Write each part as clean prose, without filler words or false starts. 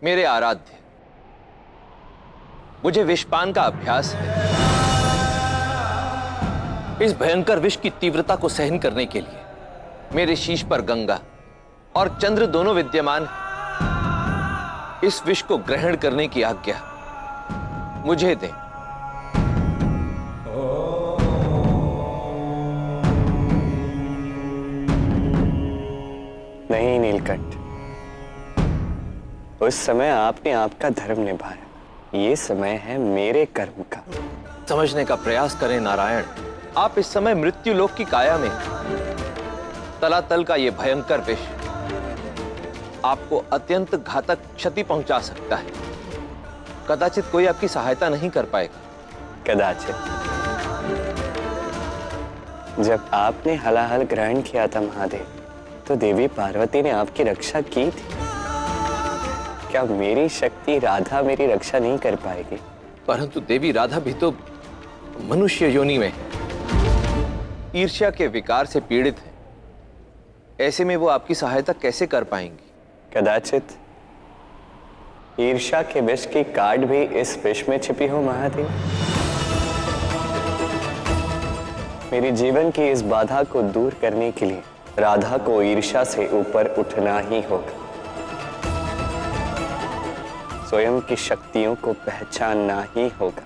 मेरे आराध्य, मुझे विषपान का अभ्यास है। इस भयंकर विष की तीव्रता को सहन करने के लिए मेरे शीश पर गंगा और चंद्र दोनों विद्यमान हैं। इस विष को ग्रहण करने की आज्ञा मुझे दें। नहीं नीलकंठ, उस समय आपने आपका धर्म निभाया। ये समय है मेरे कर्म का। समझने का प्रयास करें नारायण। आप इस समय मृत्यु लोक की काया में, तलातल का यह भयंकर विष आपको अत्यंत घातक क्षति पहुंचा सकता है। कदाचित कोई आपकी सहायता नहीं कर पाएगा। कदाचित। जब आपने हलाहल ग्रहण किया था महादेव, तो देवी पार्वती ने आपकी रक्षा की थी। क्या मेरी शक्ति राधा मेरी रक्षा नहीं कर पाएगी? परंतु देवी राधा भी तो मनुष्य योनि में है, ईर्ष्या के विकार से पीड़ित है। ऐसे में वो आपकी सहायता कैसे कर पाएंगी? कदाचित ईर्ष्या के विष की काट भी इस विष में छिपी हो महादेव। मेरी जीवन की इस बाधा को दूर करने के लिए राधा को ईर्ष्या से ऊपर उठना ही होगा। स्वयं की शक्तियों को पहचानना ही होगा।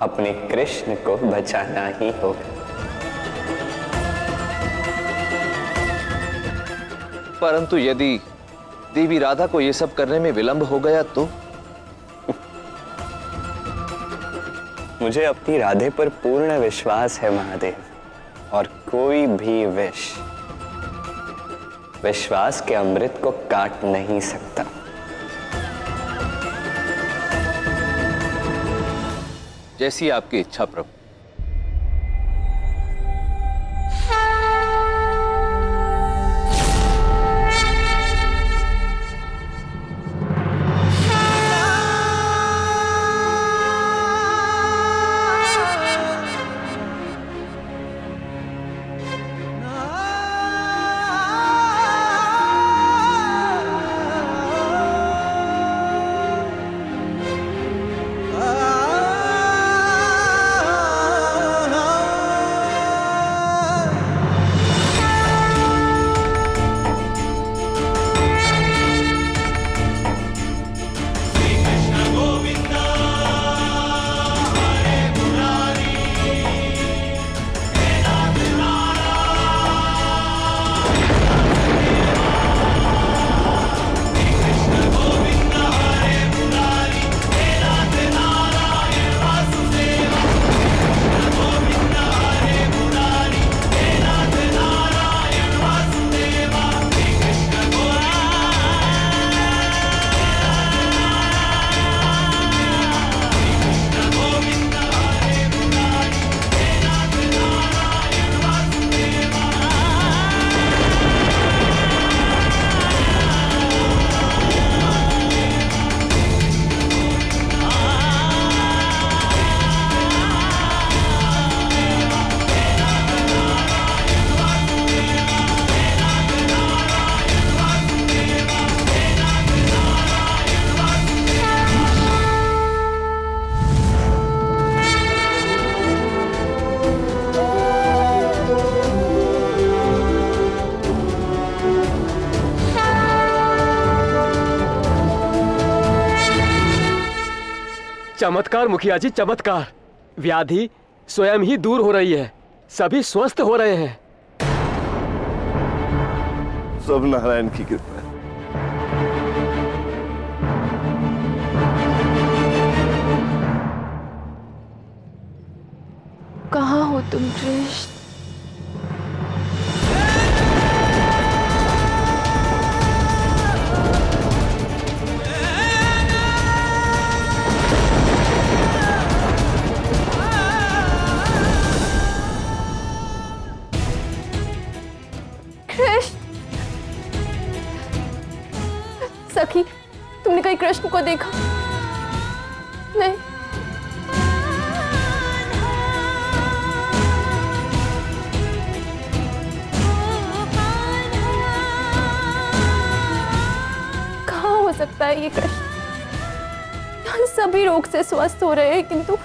अपने कृष्ण को बचाना ही होगा। परंतु यदि देवी राधा को यह सब करने में विलंब हो गया तो? मुझे अपनी राधे पर पूर्ण विश्वास है महादेव, और कोई भी विष विश्वास के अमृत को काट नहीं सकता। जैसी आपकी इच्छा प्रभु। चमत्कार मुखिया जी, चमत्कार। व्याधि स्वयं ही दूर हो रही है, सभी स्वस्थ हो रहे हैं। सब नारायण की कृपा है। कहाँ हो तुम कृष्ण? सखी, तुमने कहीं कृष्ण को देखा? नहीं। कहाँ हो सकता है ये कृष्ण? सभी रोग से स्वस्थ हो रहे हैं, किंतु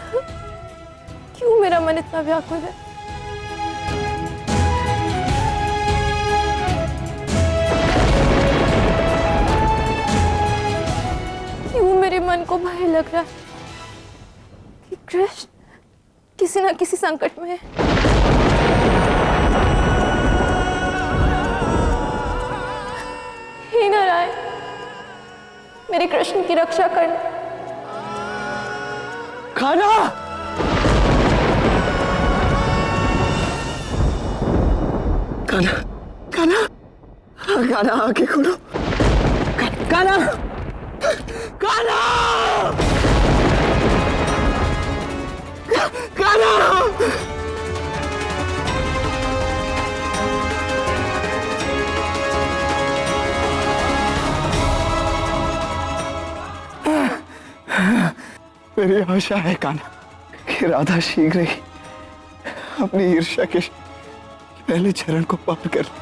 क्यों मेरा मन इतना व्याकुल है? क्यों मेरे मन को भय लग रहा है कि कृष्ण किसी न किसी संकट में है। हे नारायण, मेरे कृष्ण की रक्षा करना। कान्हा, कान्हा, कान्हा, कान्हा आंखें खोलो। कान्हा, कान्हा, कान्हा। मेरी आशा है कान्हा कि राधा शीघ्र ही अपनी ईर्ष्या के पहले चरण को पार कर ले,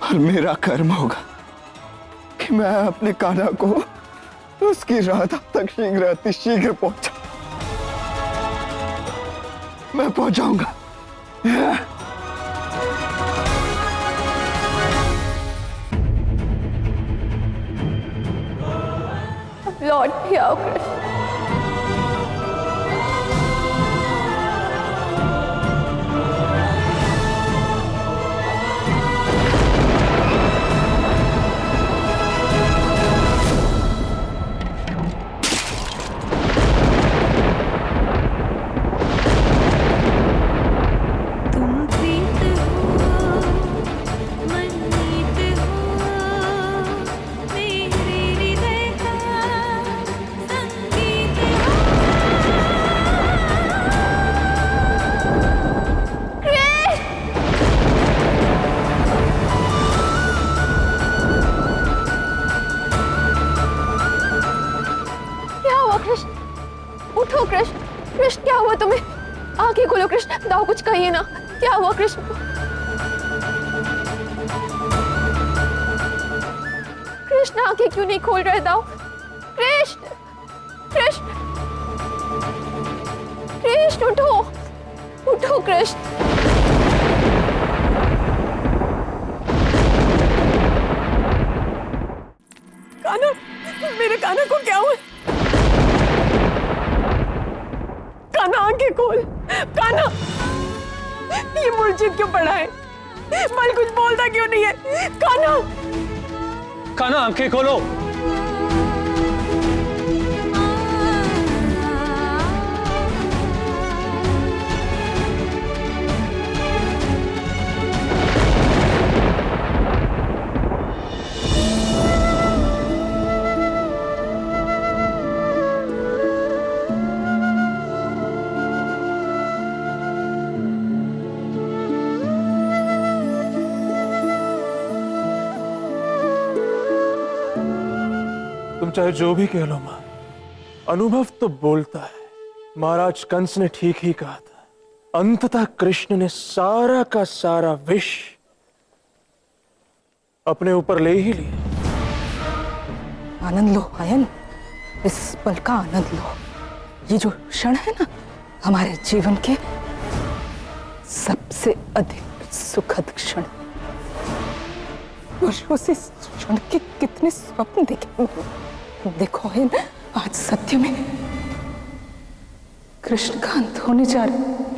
और मेरा कर्म होगा कि मैं अपने कान्हा को उसकी राधा तक शीघ्र अतिशीघ्र पहुंचा। मैं पहुंचाऊंगा। अब लौट भी आओ कृष्ण। उठो कृष्ण, कृष्ण क्या हुआ तुम्हें? आंखें खोलो कृष्ण, दाओ कुछ कहिए ना, क्या हुआ कृष्ण को? कृष्ण आंखें क्यों नहीं खोल रहे दाओ? कृष्ण, कृष्ण, कृष्ण उठो, उठो कृष्ण। कान्हा, मेरे कान्हा को क्या हुआ? कान्हा आंखें खोल, कान्हा, ये मूर्छित क्यों पड़ा है? बल कुछ बोलता क्यों नहीं है? कान्हा, कान्हा आंखें खोलो। तुम चाहे जो भी कह लो मां, अनुभव तो बोलता है। महाराज कंस ने ठीक ही कहा था। अंततः कृष्ण ने सारा का सारा विष अपने ऊपर ले ही लिया। आनंद लो आयन, इस पल का आनंद लो। ये जो क्षण है ना, हमारे जीवन के सबसे अधिक सुखद क्षण। वर्षों से इस क्षण के कितने स्वप्न देखे। देखो है ना, आज सत्य में कृष्ण का अंत होने जा रहा है।